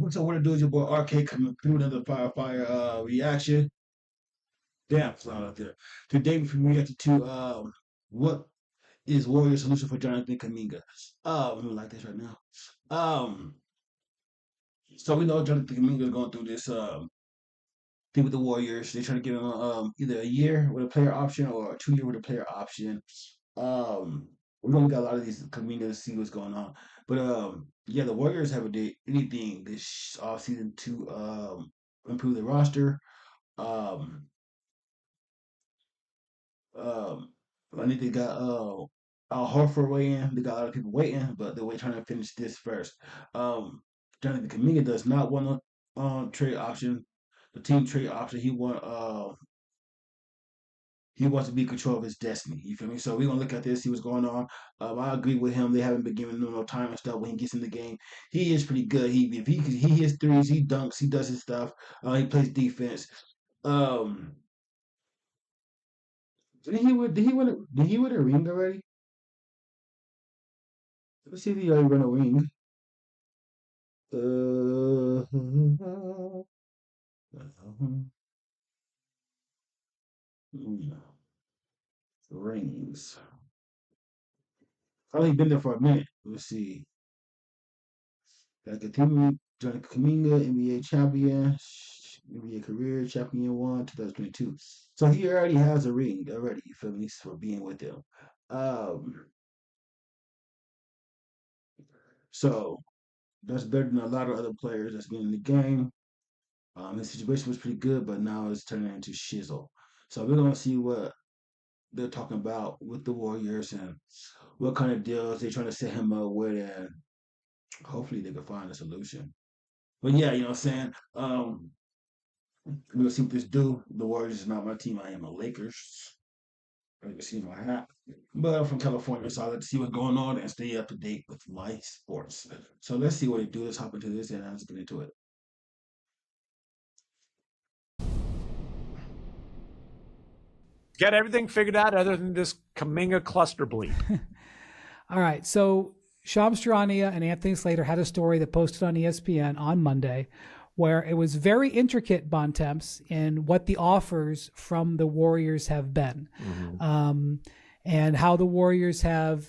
So what it do is your boy Arcade coming through another reaction. Damn, it's loud out there. Today we reacted to what is Warrior's solution for Jonathan Kuminga. I'm gonna like this right now. Um, so we know Jonathan Kuminga is going through this thing with the Warriors. They're trying to give him either a year with a player option or a 2 year with a player option. Um, we only got a lot of these Kuminga to see what's going on. But yeah, the Warriors haven't did anything this off season to improve the roster. Um, Um, I think they got Al Horford waiting. They got a lot of people waiting, but they're trying to finish this first. Um, Jonathan Kuminga does not want a trade option, the team trade option. He wants to be in control of his destiny. You feel me? So we're gonna look at this, see what's going on. I agree with him. They haven't been giving him no time and stuff. When he gets in the game, he is pretty good. He hits threes, he dunks, he does his stuff. He plays defense. Um, did he win a ring already? Let's see if he already won a ring. Uh, rings. Probably been there for a minute. Let's see. Got continue. Johnny Kuminga, NBA champion, NBA career champion one, 2022. So he already has a ring already. You feel me? For being with them. Um, so that's better than a lot of other players that's been in the game. His situation was pretty good, but now it's turning into shizzle. So we're gonna see what they're talking about with the Warriors and what kind of deals they're trying to set him up with, and hopefully they can find a solution. But yeah, you know what I'm saying? We'll see what this do. The Warriors is not my team. I am a Lakers. You can see my hat. But I'm from California, so I like to see what's going on and stay up to date with my sports. So let's see what they do. Let's hop into this and let's get into it. Get everything figured out other than this Kuminga cluster bleed. All right. So Shams Charania and Anthony Slater had a story that posted on ESPN on Monday where it was very intricate, Bontemps, in what the offers from the Warriors have been, and how the Warriors have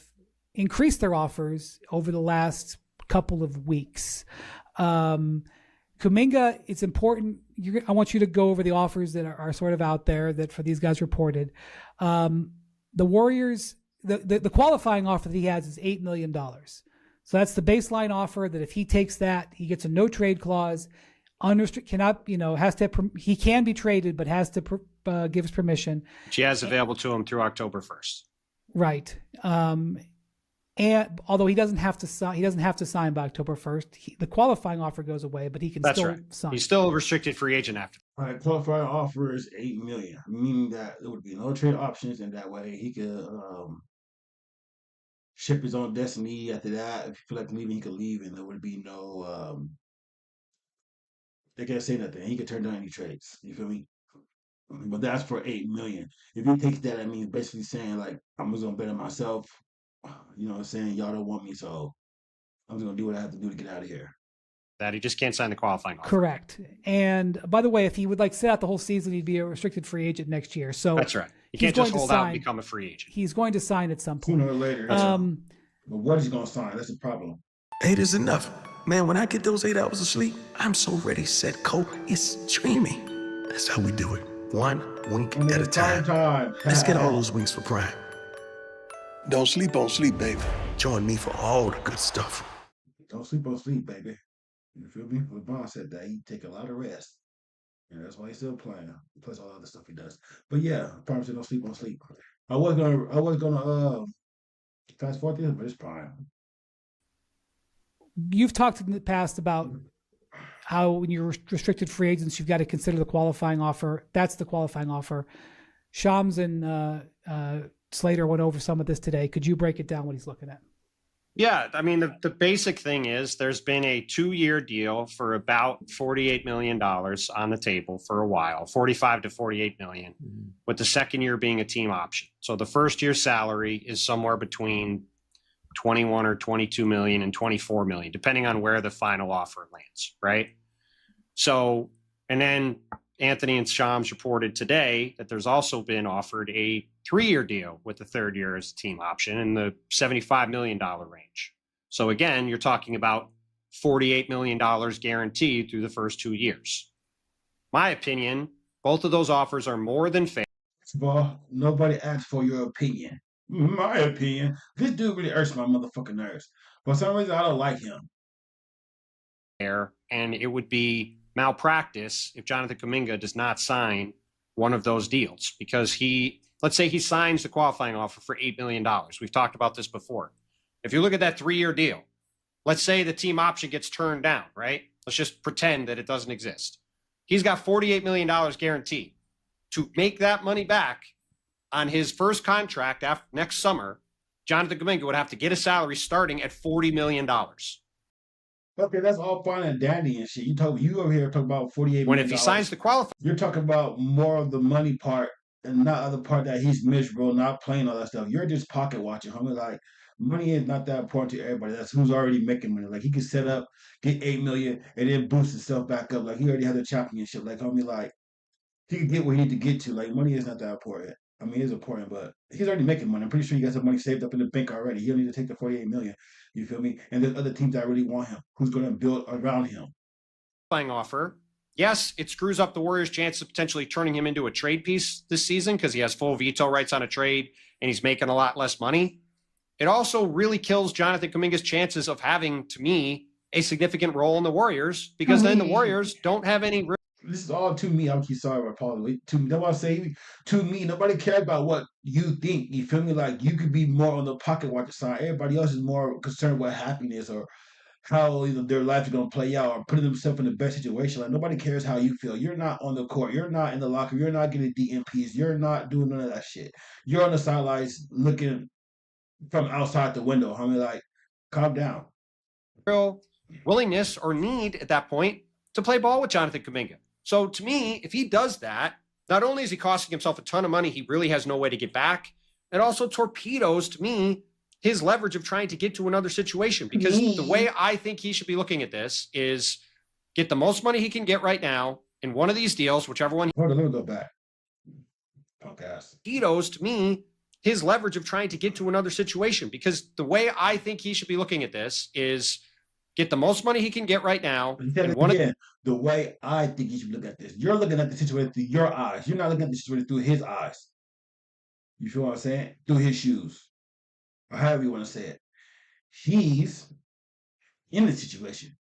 increased their offers over the last couple of weeks. Kuminga, it's important. I want you to go over the offers that are sort of out there that for these guys reported. The Warriors, the qualifying offer that he has is $8 million. So that's the baseline offer that if he takes that, he gets a no trade clause. Cannot, has to, he can be traded, but has to give his permission. She has available to him through October 1st. Right. And although he doesn't have to sign by October 1st. The qualifying offer goes away, but he can still sign. He's still a restricted free agent after. All right, qualifying offer is $8 million, meaning that there would be no trade options, and that way he could ship his own destiny. After that, if you feel like leaving, he could leave, and there would be no. They can't say nothing. He could turn down any trades. You feel me? But that's for $8 million. If he takes that, I mean, basically saying like, I'm just gonna bet on myself. You know what I'm saying? Y'all don't want me, so I'm just gonna do what I have to do to get out of here. That he just can't sign the qualifying offer. Correct. And by the way, if he would sit out the whole season, he'd be a restricted free agent next year. So that's right. You can't just hold out and become a free agent. He's going to sign at some point. Sooner or later. But what is he gonna sign? That's the problem. 8 is enough. Man, when I get those 8 hours of sleep, I'm so ready, set, cold. It's dreamy. That's how we do it. One wink at a time. Let's get all those winks for Prime. Don't sleep on sleep, baby. Join me for all the good stuff. Don't sleep on sleep, baby. You feel me? LeBron said that he take a lot of rest. And that's why he's still playing. Plus all the other stuff he does. But yeah, Prime said don't sleep on sleep. I was gonna fast forward this, but it's Prime. You've talked in the past about how when you're restricted free agents, you've got to consider the qualifying offer. That's the qualifying offer. Shams and Slater went over some of this today. Could you break it down what he's looking at? Yeah, I mean, the basic thing is there's been a 2-year deal for about $48 million on the table for a while, 45 to 48 million, with the second year being a team option. So the first year's salary is somewhere between 21 or 22 million and 24 million, depending on where the final offer lands, right? So, and then Anthony and Shams reported today that there's also been offered a 3-year deal with the third year as a team option in the $75 million range. So again, you're talking about $48 million guaranteed through the first 2 years. My opinion, both of those offers are more than fair. Well, nobody asked for your opinion. My opinion, this dude really irks my motherfucking nerves. For some reason, I don't like him. And it would be malpractice if Jonathan Kuminga does not sign one of those deals, because let's say he signs the qualifying offer for $8 million. We've talked about this before. If you look at that 3-year deal, let's say the team option gets turned down, right? Let's just pretend that it doesn't exist. He's got $48 million guaranteed. To make that money back on his first contract after next summer, Jonathan Kuminga would have to get a salary starting at $40 million. Okay, that's all fine and dandy and shit. You over here talking about $48 million. When if he signs the qualifying, you're talking about more of the money part and not other part that he's miserable, not playing all that stuff. You're just pocket watching, homie. Like, money is not that important to everybody. That's who's already making money. Like, he can set up, get $8 million, and then boost himself back up. Like, he already has a championship. Like, homie, like, he can get where he need to get to. Like, money is not that important. I mean, it's important, but he's already making money. I'm pretty sure he got some money saved up in the bank already. He don't need to take the $48 million. You feel me? And there's other teams that really want him, who's going to build around him. offer, yes, it screws up the Warriors' chance of potentially turning him into a trade piece this season because he has full veto rights on a trade and he's making a lot less money. It also really kills Jonathan Kuminga's chances of having, to me, a significant role in the Warriors, because then the Warriors don't have any. This is all to me. I'm sorry, I apologize. To me, that's what I say. To me, nobody cares about what you think. You feel me? Like, you could be more on the pocket watcher side. Everybody else is more concerned with happiness or how their life is going to play out or putting themselves in the best situation. Like, nobody cares how you feel. You're not on the court. You're not in the locker. You're not getting DMPs. You're not doing none of that shit. You're on the sidelines looking from outside the window. I mean, like, calm down. Real willingness or need at that point to play ball with Jonathan Kuminga. So to me, if he does that, not only is he costing himself a ton of money, he really has no way to get back. It also torpedoes, to me, his leverage of trying to get to another situation. Because the way I think he should be looking at this is get the most money he can get right now in one of these deals, whichever one. Hold on, let me go back. Punk ass. Torpedoes, to me, his leverage of trying to get to another situation. Because the way I think he should be looking at this is get the most money he can get right now. The way I think you should look at this. You're looking at the situation through your eyes. You're not looking at the situation through his eyes. You feel what I'm saying? Through his shoes. Or however you want to say it. He's in the situation.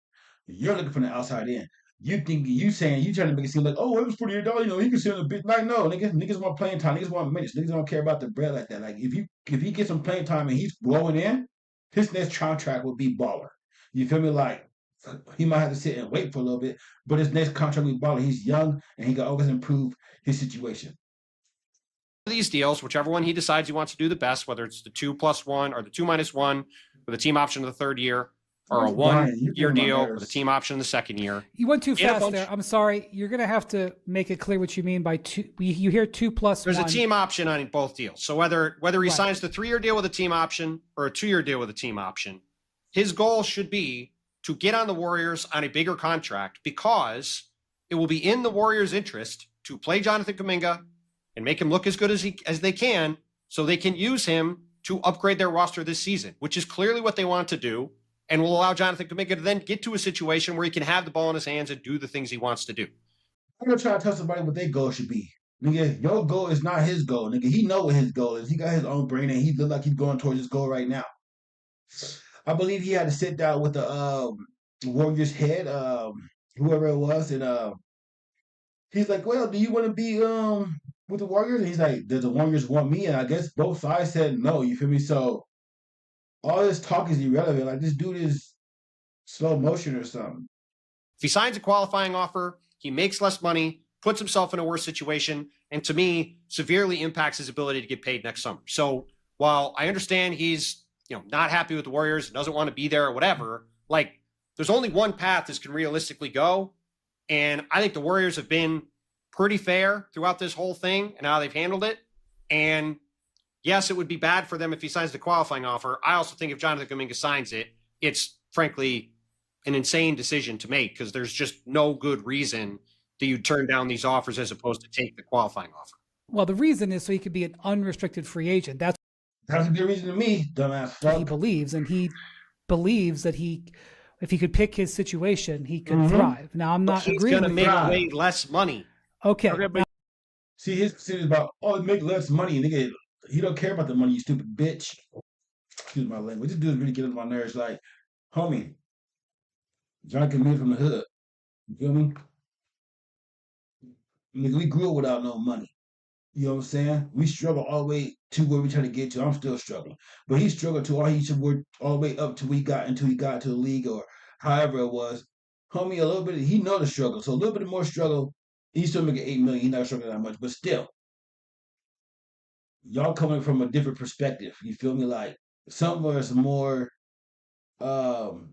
You're looking from the outside in. You trying to make it seem like, oh, it was $48, he can sit on a bit. Like, no, niggas want playing time. Niggas want minutes. Niggas don't care about the bread like that. Like, if he gets some playing time and he's blowing in, his next contract will be baller. You feel me? Like, he might have to sit and wait for a little bit, but his next contract will be baller. He's young, and he can always improve his situation. These deals, whichever one he decides he wants to do the best, whether it's the 2+1 or the 2-1 with a team option in the third year, or a 1-year deal with a team option in the second year. You went too fast there. I'm sorry. You're going to have to make it clear what you mean by two. You hear 2+1. There's a team option on both deals. So whether he signs the 3-year deal with a team option or a 2-year deal with a team option, his goal should be to get on the Warriors on a bigger contract, because it will be in the Warriors' interest to play Jonathan Kuminga and make him look as good as they can, so they can use him to upgrade their roster this season, which is clearly what they want to do, and will allow Jonathan Kuminga to then get to a situation where he can have the ball in his hands and do the things he wants to do. I'm going to try to tell somebody what their goal should be. Nigga, your goal is not his goal. Nigga, he know what his goal is. He got his own brain, and he look like he's going towards his goal right now. I believe he had to sit down with the Warriors head, whoever it was, and he's like, well, do you want to be with the Warriors? And he's like, does the Warriors want me? And I guess both sides said no, you feel me? So all this talk is irrelevant. Like, this dude is slow motion or something. If he signs a qualifying offer, he makes less money, puts himself in a worse situation, and to me, severely impacts his ability to get paid next summer. So while I understand he's not happy with the Warriors, doesn't want to be there or whatever, like, there's only one path this can realistically go. And I think the Warriors have been pretty fair throughout this whole thing and how they've handled it. And Yes, it would be bad for them if he signs the qualifying offer. I also think if Jonathan Kuminga signs it, it's frankly an insane decision to make because there's just no good reason that you turn down these offers as opposed to take the qualifying offer. Well, the reason is so he could be an unrestricted free agent. That's a good reason to me, dumbass fuck. He believes, and he believes that if he could pick his situation, he could thrive. Now, I'm not agreeing. He's going to make way less money. Okay. But see, his decision is about make less money, nigga. He don't care about the money, you stupid bitch. Excuse my language. This dude's really getting on my nerves. Like, homie, John Kuminga from the hood. You feel me? Nigga, we grew up without no money. You know what I'm saying? We struggle all the way to where we trying to get to. I'm still struggling. But he struggled to he should work all the way up till he got to the league or however it was. Homie, a little bit, he know the struggle. So a little bit more struggle. He's still making $8 million. He's not struggling that much. But still, y'all coming from a different perspective. You feel me? Like, some of us more, some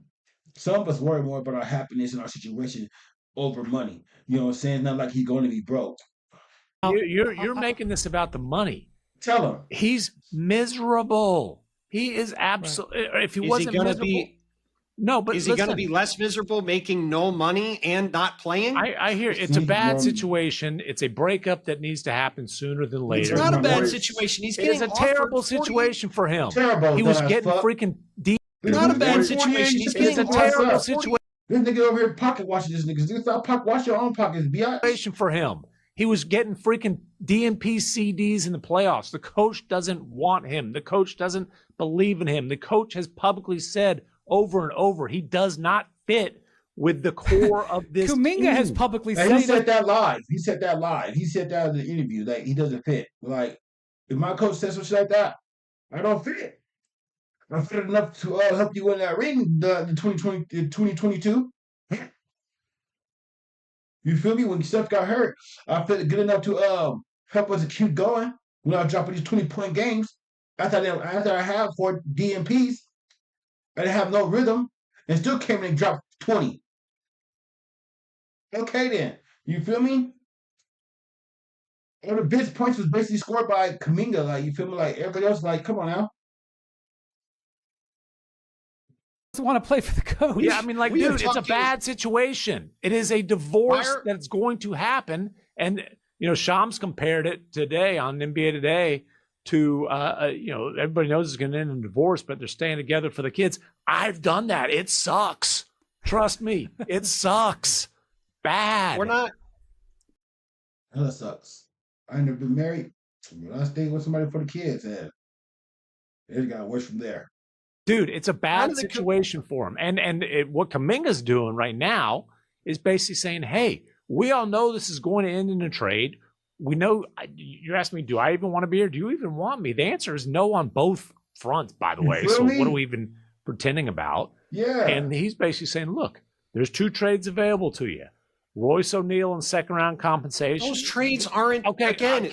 of us worry more about our happiness and our situation over money. You know what I'm saying? It's not like he's going to be broke. You're making this about the money. Tell him. He's miserable. He is absolutely. If he wasn't miserable, no. But is he going to be less miserable, making no money and not playing? I hear it's a bad situation. It's a breakup that needs to happen sooner than later. It's not a bad situation. He's getting a terrible situation for him. Terrible. He was getting freaking deep. Not a bad situation. He's getting a terrible situation. This nigga over here pocket watching this nigga. You stop pocket watch your own pockets. Situation for him. He was getting freaking DNP CDs in the playoffs. The coach doesn't want him. The coach doesn't believe in him. The coach has publicly said over and over he does not fit with the core of this Kuminga team. has publicly said said he said that live. He said that live. He said that in the interview. Like, he doesn't fit. Like, if my coach says some shit like that, I don't fit. I'm fit enough to help you win that ring, the 2022. You feel me? When Steph got hurt, I felt good enough to help us keep going. When I was dropping these 20-point games, after I had 4 DMPs, I didn't have no rhythm, and still came in and dropped 20. Okay then, you feel me? All the best points was basically scored by Kuminga. Like, you feel me? Like, everybody else, like, come on now. Want to play for the coach. Yeah, I mean, like, dude, it's a bad situation. It is a divorce that's going to happen. And, you know, Shams compared it today on NBA Today to, you know, everybody knows it's going to end in divorce, but they're staying together for the kids. I've done that. It sucks. Trust me. It sucks. Bad. We're not. That sucks. I ain't never been married. When I stayed with somebody for the kids, and it got worse from there. Dude, it's a bad situation for him. And what Kuminga's doing right now is basically saying, hey, we all know this is going to end in a trade. We know, you're asking me, do I even want to be here? Do you even want me? The answer is no on both fronts, by the way. So what are we even pretending about? Yeah. And he's basically saying, look, there's 2 trades available to you. Royce O'Neal and second-round compensation. Those trades aren't, okay, again,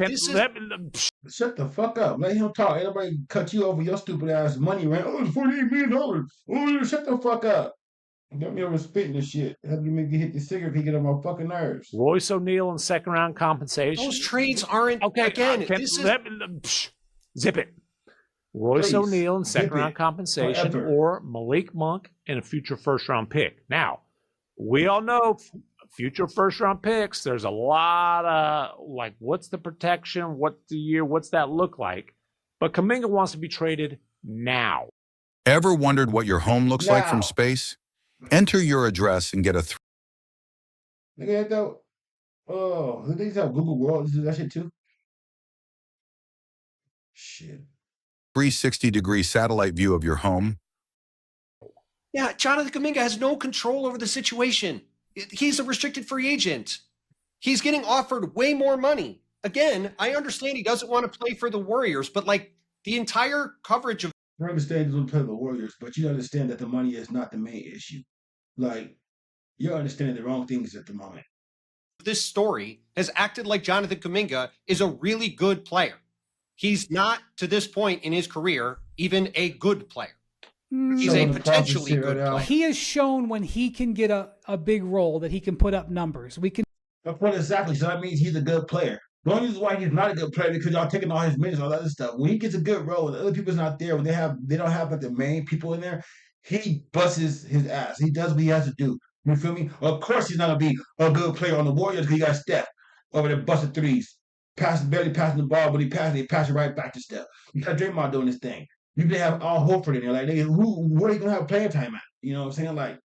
shut the fuck up. Let him talk. Everybody cut you over your stupid ass money, right? Oh, it's $48 million. Oh, shut the fuck up. Got me over spitting this shit. Have you make you hit the cigarette, he get on my fucking nerves. Royce O'Neal and second-round compensation. Those trades aren't, okay, again, zip it. Royce O'Neal and second-round compensation forever. Or Malik Monk and a future first-round pick. Now, we all know future first-round picks, there's a lot of, like, what's the protection? What's the year? What's that look like? But Kuminga wants to be traded now. Ever wondered what your home looks like from space? Enter your address and get a Look at that. Oh, they have Google World. Do that shit too? Shit. 360-degree satellite view of your home. Yeah, Jonathan Kuminga has no control over the situation. He's a restricted free agent. He's getting offered way more money. Again, I understand he doesn't want to play for the Warriors, but like the entire coverage of I understand he doesn't play for the Warriors, but you understand that the money is not the main issue. Like, you're understanding the wrong things at the moment. this story has acted like Jonathan Kuminga is a really good player. He's not, to this point in his career, even a good player. He's a potentially good player. He has shown when he can get a big role that he can put up numbers. We can. But what exactly? So that means he's a good player. The only reason why he's not a good player because y'all taking all his minutes, all that other stuff. When he gets a good role, when the other people's not there, when they don't have like the main people in there, he busts his ass. He does what he has to do. You feel me? Of course, he's not gonna be a good player on the Warriors because he got Steph over there busting threes, barely passing the ball, but he pass it right back to Steph. You got Draymond doing this thing. You can have Al Horford in there, like where are you gonna have playing time at? You know what I'm saying? Like,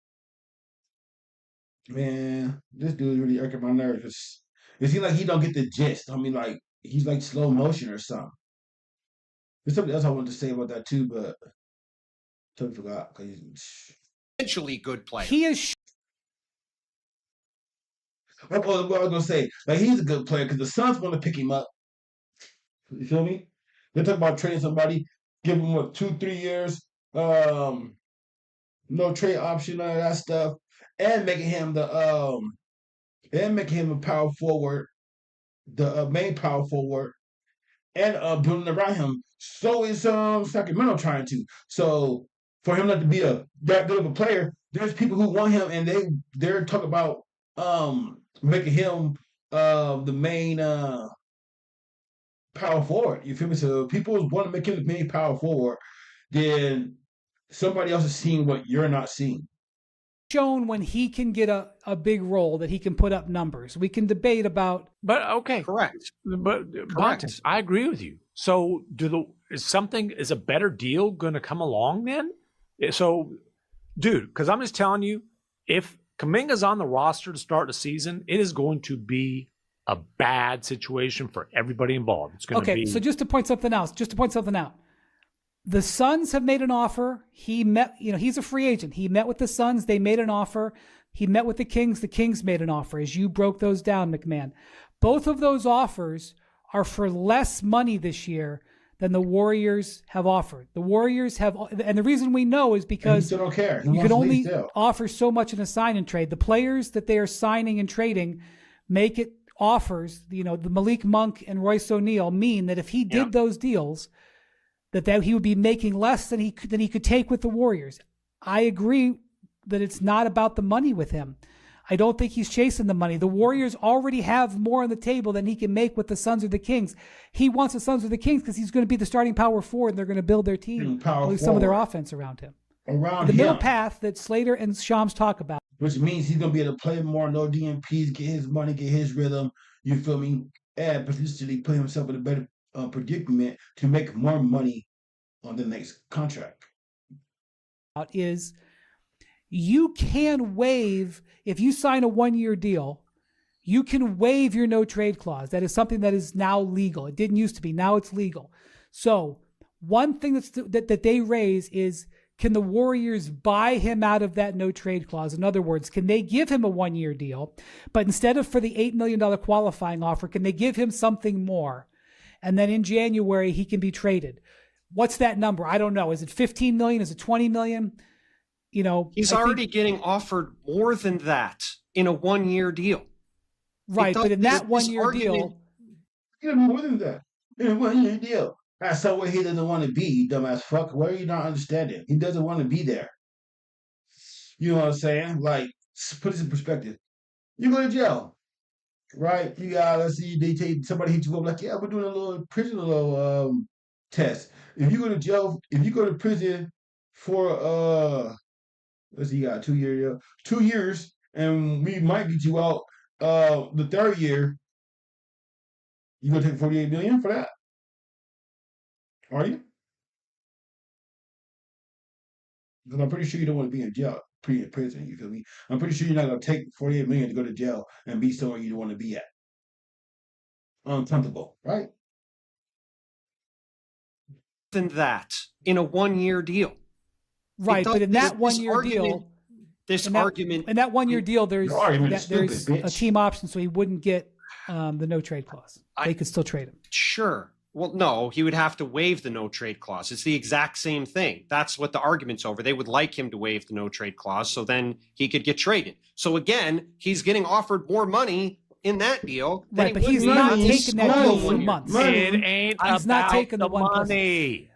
man, this dude is really irking my nerves. It seems like he don't get the gist. I mean, like he's like slow motion or something. There's something else I wanted to say about that too, but totally forgot. Potentially good player. He is. What I was gonna say, like he's a good player because the Suns want to pick him up. You feel me? They talk about trading somebody, give him what 2-3 years, no trade option, none of that stuff, and making him a power forward, the main power forward, and building around him. So is Sacramento trying to. So for him not to be that good of a player, there's people who want him, and they're talking about making him the main power forward. You feel me? So if people want to make him the main power forward, then somebody else is seeing what you're not seeing. Shown when he can get a big role that he can put up numbers. We can debate about. But okay, correct. But Correct. Bontemps, I agree with you. So is a better deal going to come along then? So, dude, because I'm just telling you, if Kuminga's on the roster to start the season, it is going to be a bad situation for everybody involved. It's going to be. So just to point something out. The Suns have made an offer. He met, he's a free agent. He met with the Suns. They made an offer. He met with the Kings. The Kings made an offer. As you broke those down, McMahon. Both of those offers are for less money this year than the Warriors have offered. The Warriors have, and the reason we know is because still don't care. You can only offer so much in a sign and trade. The players that they are signing and trading make it offers, the Malik Monk and Royce O'Neal mean that if he did those deals, that he would be making less than he could take with the Warriors. I agree that it's not about the money with him. I don't think he's chasing the money. The Warriors already have more on the table than he can make with the Suns or the Kings. He wants the Suns or the Kings because he's going to be the starting power forward, and they're going to build their team, at least some of their offense around him. The middle path that Slater and Shams talk about. Which means he's going to be able to play more, no DMPs, get his money, get his rhythm, you feel me? And potentially put himself in a better predicament to make more money on the next contract. Is you can waive, if you sign a 1-year deal, you can waive your no trade clause. That is something that is now legal. It didn't used to be. Now it's legal. So one thing that they raise is, can the Warriors buy him out of that no trade clause? In other words, can they give him a 1-year deal, but instead of for the $8 million qualifying offer, can they give him something more? And then in January, he can be traded. What's that number? I don't know. Is it 15 million? Is it 20 million? He's already getting offered more than that in a 1-year deal. Right, but in that 1-year deal, get more than that in a 1-year deal. That's somewhere he doesn't want to be, you dumbass fuck. What are you not understanding? He doesn't want to be there. You know what I'm saying? Like, put this in perspective. You go to jail, right? You got, let's see, they take somebody hit you up like, yeah, we're doing a little prison test. If you go to jail, if you go to prison for let's see, you got 2 years, and we might get you out the 3rd year. You gonna take 48 million for that? Are you? Because I'm pretty sure you don't want to be in jail, in prison. You feel me? I'm pretty sure you're not gonna take 48 million to go to jail and be somewhere you don't want to be at. Uncomfortable, right? Than that in a 1-year deal. Right, but in that 1-year deal, in that 1-year deal, there's stupid, a team option, so he wouldn't get the no trade clause. They could still trade him. Sure. Well, no, he would have to waive the no trade clause. It's the exact same thing. That's what the argument's over. They would like him to waive the no trade clause, so then he could get traded. So again, he's getting offered more money in that deal. Right, but he's not taking that deal for months. It ain't He's not taking the money.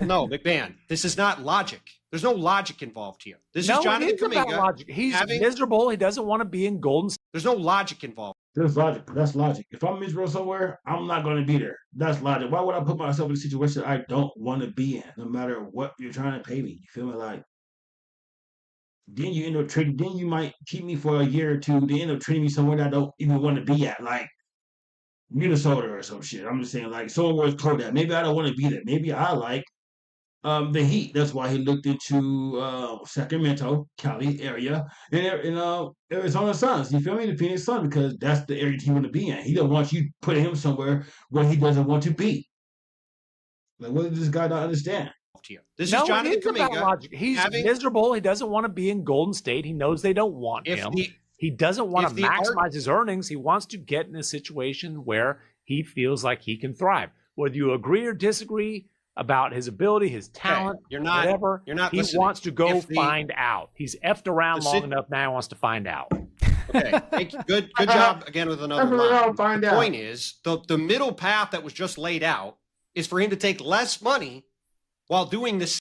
No, McMahon, this is not logic. There's no logic involved here. This is It Jonathan is about Kuminga. logic. He's miserable. He doesn't want to be in Golden State. There's no logic involved. There's logic. That's logic. If I'm miserable somewhere, I'm not going to be there. That's logic. Why would I put myself in a situation I don't want to be in, no matter what you're trying to pay me? You feel me? Like, then you end up trading. Then you might keep me for a year or two. Then end up trading me somewhere that I don't even want to be at, like Minnesota or some shit. I'm just saying, like, somewhere it's cold at. Maybe I don't want to be there. Maybe I like the Heat. That's why he looked into Sacramento, Cali area, and Arizona Suns. You feel me? The Phoenix Suns, because that's the area he want to be in. He doesn't want you putting him somewhere where he doesn't want to be. Like, what does this guy not understand? Here. This no, is Jonathan Kuminga. Kuminga. He's miserable. He doesn't want to be in Golden State. He knows they don't want him. He doesn't want to maximize his earnings. He wants to get in a situation where he feels like he can thrive. Whether you agree or disagree about his ability, his talent, whatever, he wants to go find out. He's effed around long enough now. He wants to find out. Okay, thank you. Good job again with another line. The point is, the middle path that was just laid out is for him to take less money while doing this.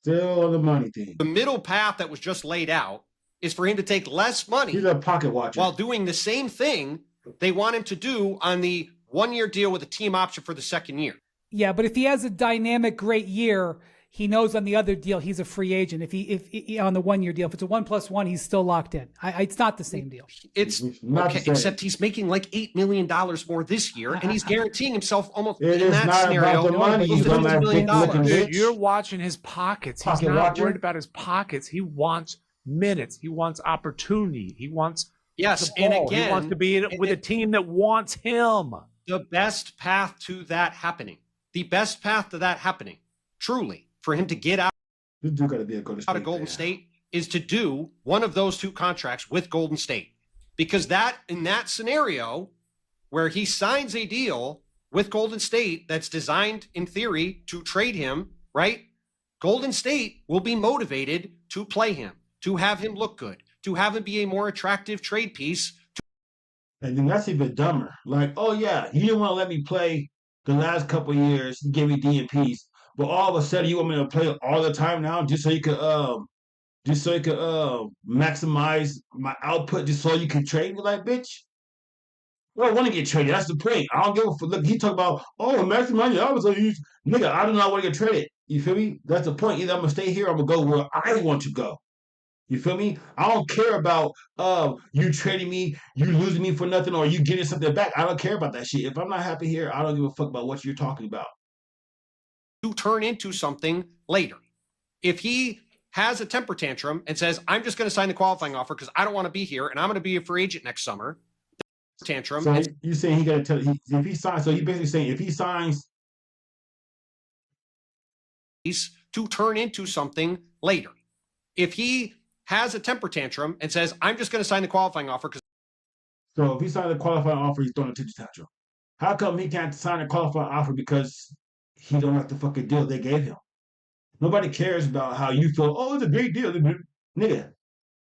Still on the money thing. The middle path that was just laid out is for him to take less money. He's a pocket watcher. While doing the same thing they want him to do on the 1-year deal with a team option for the second year. Yeah, but if he has a dynamic great year, he knows on the other deal he's a free agent. If he on the 1-year deal, if it's a 1+1, he's still locked in. It's not the same deal. It's okay, except he's making like $8 million more this year, and he's guaranteeing himself almost in that scenario. About the money. Dude, you're watching his pockets. He's not worried about his pockets. He wants minutes. He wants opportunity. He wants and again, he wants to be with a team that wants him. The best path to that happening, truly, for him to get out of Golden State is to do one of those two contracts with Golden State. Because in that scenario where he signs a deal with Golden State that's designed in theory to trade him, right? Golden State will be motivated to play him, to have him look good, to have him be a more attractive trade piece. And then that's even dumber. Like, oh yeah, you didn't want to let me play the last couple of years. You gave me DNPs, but all of a sudden you want me to play all the time now, just so you could maximize my output, just so you can trade me. Like, bitch, well, I want to get traded. That's the point. I don't give a fuck. Look, he talk about maximize your output. So nigga, I do not want to get traded. You feel me? That's the point. Either I'm gonna stay here, or I'm gonna go where I want to go. You feel me? I don't care about you trading me, you losing me for nothing, or you getting something back. I don't care about that shit. If I'm not happy here, I don't give a fuck about what you're talking about. To turn into something later. If he has a temper tantrum and says, I'm just going to sign the qualifying offer because I don't want to be here and I'm going to be a free agent next summer. Tantrum. So you saying he got to tell if he signs? So you basically saying if he signs, to turn into something later. If he has a temper tantrum and says, I'm just going to sign the qualifying offer. So if he signs a qualifying offer, he's throwing a temper tantrum. How come he can't sign a qualifying offer because he don't like the fucking deal they gave him? Nobody cares about how you feel. Oh, it's a great deal. Nigga,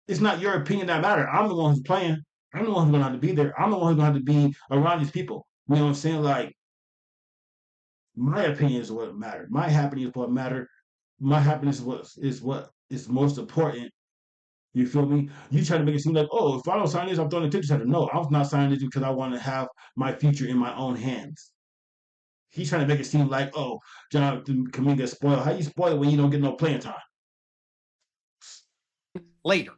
it's not your opinion that matters. I'm the one who's playing. I'm the one who's going to have to be there. I'm the one who's going to have to be around these people. You know what I'm saying? Like, my opinion is what matters. My happiness is what matters. My happiness is what is most important. You feel me? You try to make it seem like, oh, if I don't sign this, I'm throwing a temper tantrum. No, I'm not signing this because I want to have my future in my own hands. He's trying to make it seem like, oh, Jonathan Kuminga spoiled. How you spoil it when you don't get no playing time? Later.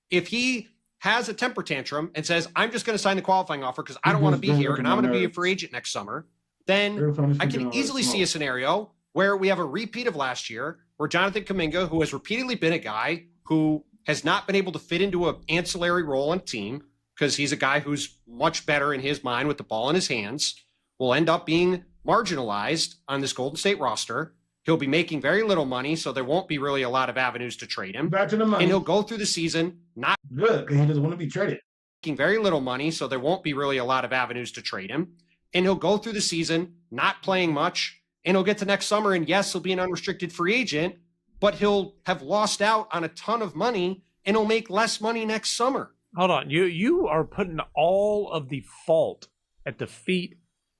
If he has a temper tantrum and says, I'm just going to sign the qualifying offer because I don't want to be here and I'm going to be a free agent next summer, then I can easily see a scenario where we have a repeat of last year where Jonathan Kuminga, who has repeatedly been a guy who has not been able to fit into an ancillary role on a team because he's a guy who's much better in his mind with the ball in his hands, will end up being marginalized on this Golden State roster. He'll be making very little money, so there won't be really a lot of avenues to trade him. Back to the money. And he'll go through the season not good because he doesn't want to be traded. Making very little money, so there won't be really a lot of avenues to trade him. And he'll go through the season not playing much, and he'll get to next summer, and yes, he'll be an unrestricted free agent, but he'll have lost out on a ton of money, and he'll make less money next summer. Hold on. You are putting all of the fault at the feet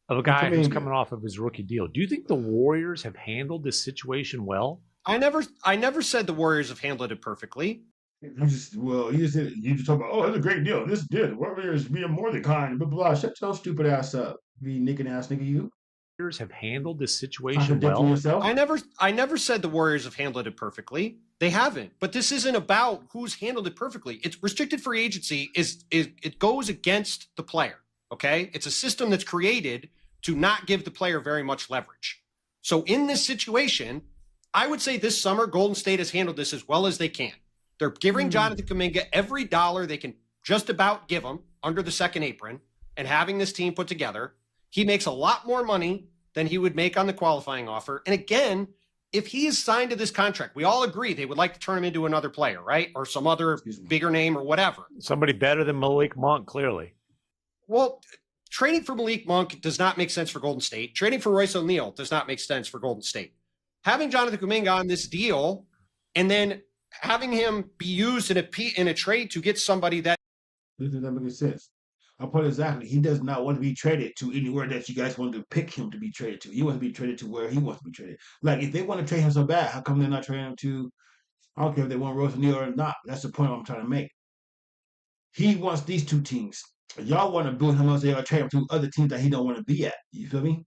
of a guy who's coming off of his rookie deal. Do you think the Warriors have handled this situation well? I never said the Warriors have handled it perfectly. You just talk about, oh, it's a great deal. This did. Warriors being more than kind. Blah, blah, blah. Shut your stupid ass up. You nicking ass nigga, you. Have handled this situation Contradicting well. yourself. I never said the Warriors have handled it perfectly. They haven't. But this isn't about who's handled it perfectly. It's restricted free agency is it goes against the player. Okay? It's a system that's created to not give the player very much leverage. So in this situation, I would say this summer Golden State has handled this as well as they can. They're giving Jonathan Kuminga every dollar they can just about give him under the second apron and having this team put together. He makes a lot more money than he would make on the qualifying offer. And again, if he is signed to this contract, we all agree they would like to turn him into another player, right? Or some other bigger name or whatever. Somebody better than Malik Monk, clearly. Well, trading for Malik Monk does not make sense for Golden State. Trading for Royce O'Neal does not make sense for Golden State. Having Jonathan Kuminga on this deal and then having him be used in a trade to get somebody that doesn't make sense. I'll put it exactly. He does not want to be traded to anywhere that you guys want to pick him to be traded to. He wants to be traded to where he wants to be traded. Like, if they want to trade him so bad, how come they're not trading him to, I don't care if they want Royce O'Neal or not. That's the point I'm trying to make. He wants these two teams. Y'all want to build him up so y'all trade him to other teams that he don't want to be at. You feel me?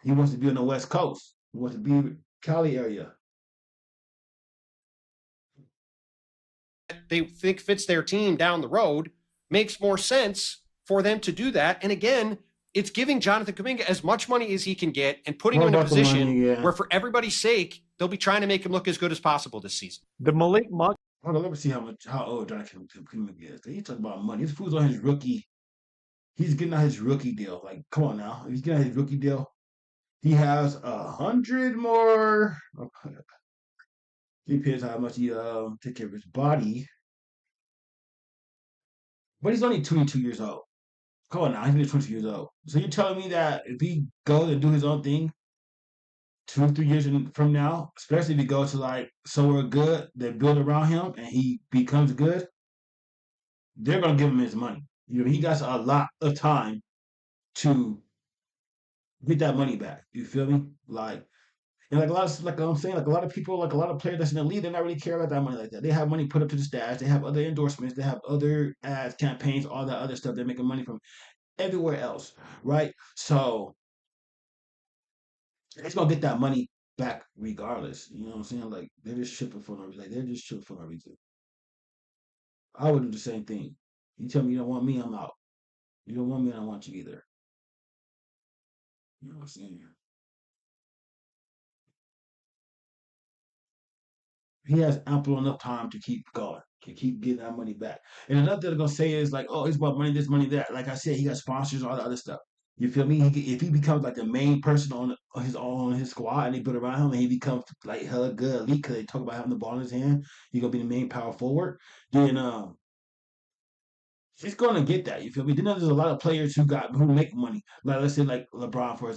He wants to be on the West Coast. He wants to be in the Cali area. they think fits their team down the road makes more sense for them to do that. And again, it's giving Jonathan Kuminga as much money as he can get and putting him in a position where, for everybody's sake, they'll be trying to make him look as good as possible this season. The Malik Monk. Hold on, let me see how old Jonathan Kuminga is. He's talking about money. This fool's on his rookie. He's getting out his rookie deal. Like, come on now. He's getting out his rookie deal. He has 100 more. Depends how much he take care of his body. But he's only 22 years old. Come on now, he's only 22 years old. So you're telling me that if he goes and do his own thing 2 or 3 years from now, especially if he goes to like somewhere good, they build around him and he becomes good, they're gonna give him his money. You know, he got a lot of time to get that money back. You feel me? Like, and like a lot of, like I'm saying, like a lot of people, like a lot of players that's in the league, they're not really care about that money like that. They have money put up to the stash. They have other endorsements. They have other ads, campaigns, all that other stuff. They're making money from everywhere else, right? So it's gonna get that money back regardless. You know what I'm saying? Like, they're just shipping for no reason. Like, they're just shipping for no reason. I would do the same thing. You tell me you don't want me, I'm out. You don't want me, I don't want you either. You know what I'm saying? He has ample enough time to keep going, to keep getting that money back. And another thing they're gonna say is like, oh, it's about money, this, money, that. Like I said, he got sponsors, all the other stuff. You feel me? If he becomes like the main person on his squad, and they put around him, and he becomes like hella good elite because they talk about having the ball in his hand, he's gonna be the main power forward. Then he's gonna get that. You feel me? Then there's a lot of players who make money. Like, let's say like LeBron for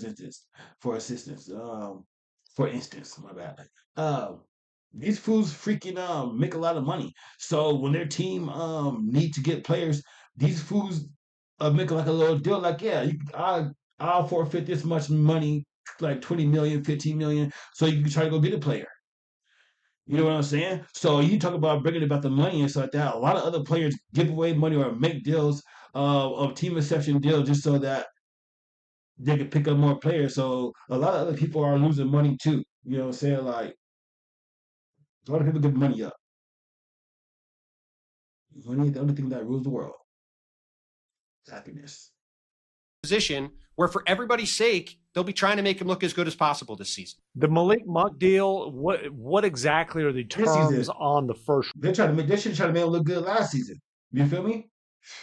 instance, my bad. These fools freaking make a lot of money. So when their team need to get players, these fools make like a little deal. Like, yeah, I'll forfeit this much money, like 20 million, 15 million, so you can try to go get a player. You know what I'm saying? So you talk about bringing about the money and stuff like that. A lot of other players give away money or make deals of team exception deals just so that they can pick up more players. So a lot of other people are losing money too. You know what I'm saying? Like, a lot of people give money up. Money is the only thing that rules the world. Happiness. Position where, for everybody's sake, they'll be trying to make him look as good as possible this season. The Malik Monk deal, what exactly are the terms on the first? They should have tried to make him look good last season. You feel me?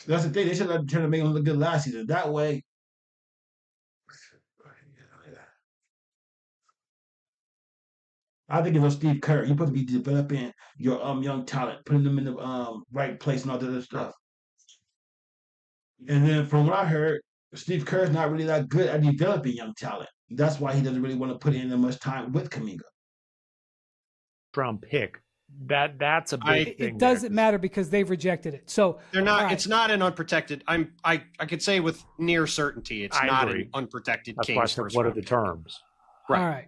That's the thing. They should have tried to make him look good last season. That way, I think it was Steve Kerr. You're supposed to be developing your young talent, putting them in the right place and all that other stuff. And then from what I heard, Steve Kerr's not really that good at developing young talent. That's why he doesn't really want to put in that much time with Kuminga. Round pick. That's a big thing. It doesn't matter because they've rejected it. So they're not. Right. It's not an unprotected. I could say with near certainty it's not an unprotected case. What are the terms? Right. All right.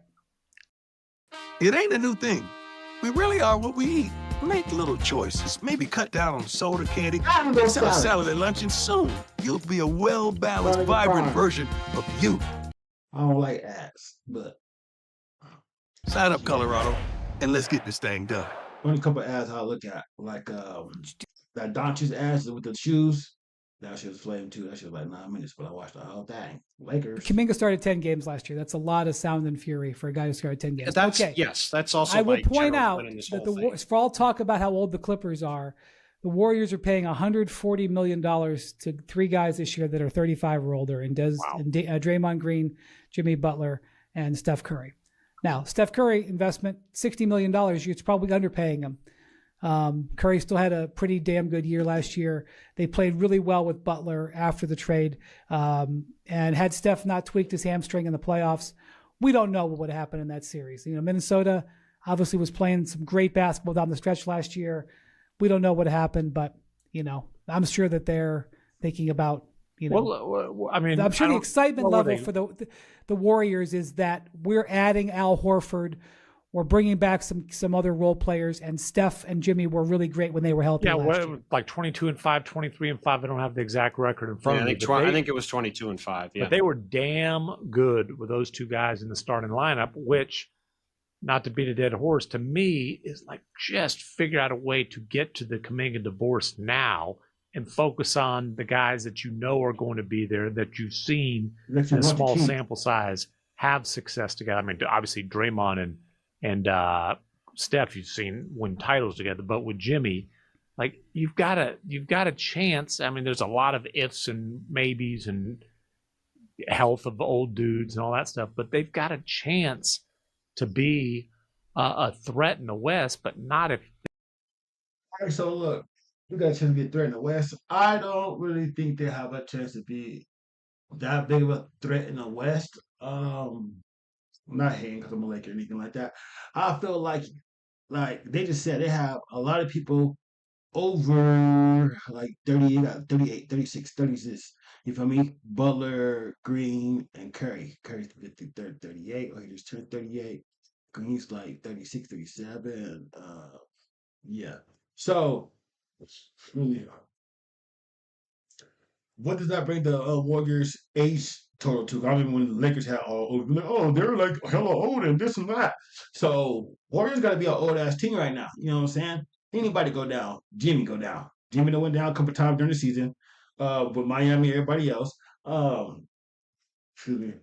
It ain't a new thing. We really are what we eat. Make little choices. Maybe cut down on soda candy. I don't know Mix out salad. salad at lunch, and soon you'll be a well-balanced, Salad is vibrant fine. version of you. I don't like ass, but Sign up, Colorado, and let's get this thing done. only couple of ads I look at, like that Doncic's ass with the shoes. That shit was flame too. That shit was like 9 minutes, but I watched the whole thing. Lakers. Kuminga started 10 games last year. That's a lot of sound and fury for a guy who started 10 games. That's okay. Yes, that's also. I will my point general out point in this that whole thing. for all talk about how old the Clippers are, the Warriors are paying $140 million to 3 guys this year that are 35 or older, and Draymond Green, Jimmy Butler, and Steph Curry. Now, Steph Curry investment, $60 million. It's probably underpaying him. Curry still had a pretty damn good year last year. They played really well with Butler after the trade. And had Steph not tweaked his hamstring in the playoffs, we don't know what would happen in that series. Minnesota obviously was playing some great basketball down the stretch last year. We don't know what happened, but, I'm sure that they're thinking about, Well, I mean, I'm sure the excitement level for the Warriors is that we're adding Al Horford. We're bringing back some other role players, and Steph and Jimmy were really great when they were healthy. Yeah, like 22-5, 23-5. I don't have the exact record in front of me. I think it was 22-5. Yeah, but they were damn good with those 2 guys in the starting lineup. Which, not to beat a dead horse, to me is like just figure out a way to get to the Kuminga divorce now and focus on the guys that are going to be there, that you've seen in a small sample size have success together. I mean, obviously Draymond and Steph, you've seen win titles together, but with Jimmy, like you've got a chance. I mean, there's a lot of ifs and maybes and health of old dudes and all that stuff, but they've got a chance to be a threat in the West, but not if. All right, so look, we got a chance to be a threat in the West. I don't really think they have a chance to be that big of a threat in the West. Not hating because I'm a Laker or anything like that. I feel like they just said they have a lot of people over like 30, 38, 36, 36. You feel me? Butler, Green, and Curry. Curry's 38, or he just turned 38. Green's like 36, 37. Yeah. So, really, what does that bring the Warriors' age total to? I remember when the Lakers had they're like hella old and this and that. So Warriors got to be an old ass team right now. You know what I'm saying? Anybody go down? Jimmy go down. Jimmy done went down a couple times during the season. With Miami, everybody else. Excuse me.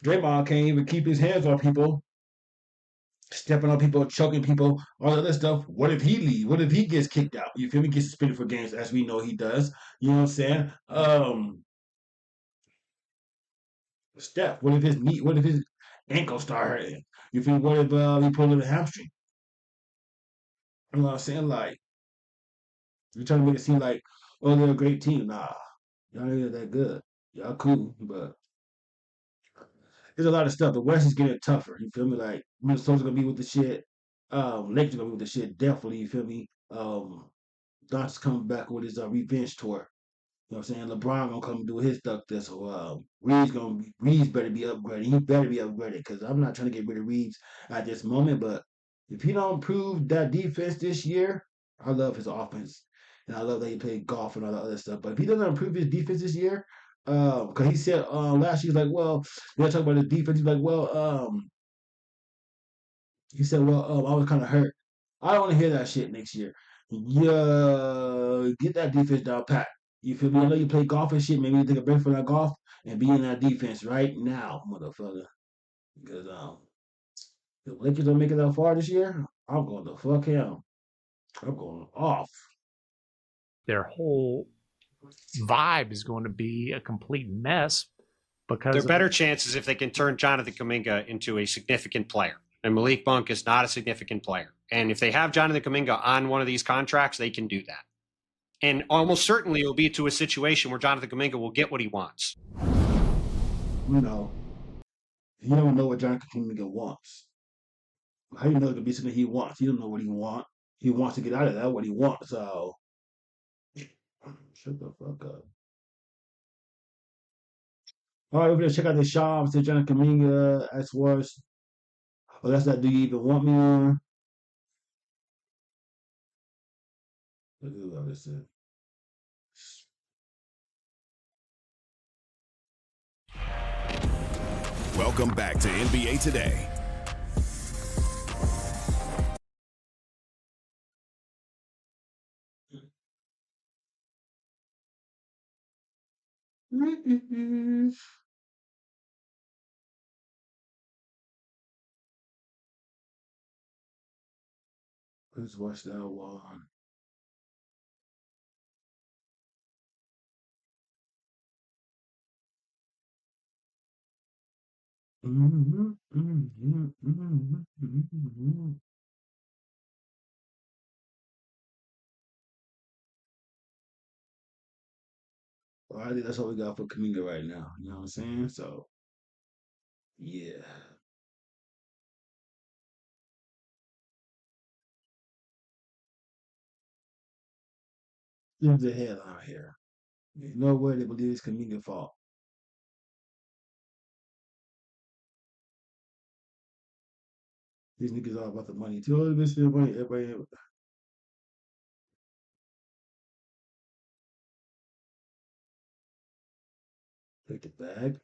Draymond can't even keep his hands on people, stepping on people, choking people, all of that stuff. What if he leaves? What if he gets kicked out? You feel me? Gets suspended for games, as we know he does. You know what I'm saying? Steph, what if his knee? What if his ankle start hurting? You feel? What if he pulled a hamstring? You know what I'm saying? Like you're trying to make it seem like, oh, they're a great team. Nah, y'all ain't that good. Y'all cool, but there's a lot of stuff. The West is getting tougher. You feel me? Like Minnesota's gonna be with the shit. Lakers gonna be with the shit. Definitely. You feel me? Doncic's coming back with his revenge tour. You know what I'm saying? LeBron gonna come do his stuff there. So Reeves better be upgraded. He better be upgraded because I'm not trying to get rid of Reeves at this moment. But if he don't improve that defense this year, I love his offense. And I love that he played golf and all that other stuff. But if he doesn't improve his defense this year, because he said last year, he's like, well, they're talking about his defense. He's like, well, he said, well, I was kind of hurt. I don't want to hear that shit next year. Yeah, get that defense down pat. You feel me? I know you play golf and shit. Maybe you take a break from that golf and be in that defense right now, motherfucker. Because the Lakers don't make it that far this year, I'm going to fuck him. I'm going off. Their whole vibe is going to be a complete mess because there are better chances if they can turn Jonathan Kuminga into a significant player. And Malik Monk is not a significant player. And if they have Jonathan Kuminga on one of these contracts, they can do that. And almost certainly it will be to a situation where Jonathan Kuminga will get what he wants. You know, you don't know what Jonathan Kuminga wants. How you know it could be something he wants? You don't know what he wants. He wants to get out of that, what he wants. So, shut the fuck up. All right, we're going to check out the shop. So Jonathan Kuminga, as far as, oh, that's that Do You Even Want Me on? Look at what I said. Welcome back to NBA Today. Let's watch that one. Well, I think that's all we got for Kuminga right now. You know what I'm saying? So, yeah. Here's the headline here. There's no way they believe it's Kuminga's fault. These niggas all about the money too. Oh, this everybody take the bag.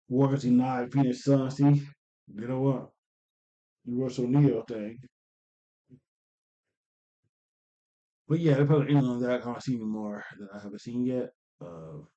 Walkers denied Phoenix Suns. See, you know what? The Russell Neal thing. But yeah, they probably end on that. I can't see anymore that I haven't seen yet. All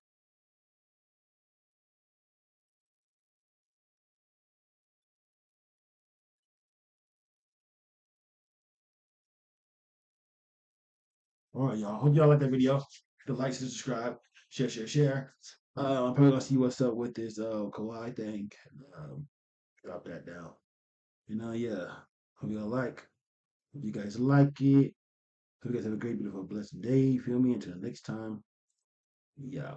right, y'all. Hope y'all like that video. Hit the like, subscribe, share. I'm probably gonna see what's up with this Kawhi thing. Um, Drop that down. Yeah. Hope y'all like. Hope you guys like it. Hope you guys have a great, beautiful, blessed day. Feel me? Until next time. Yeah.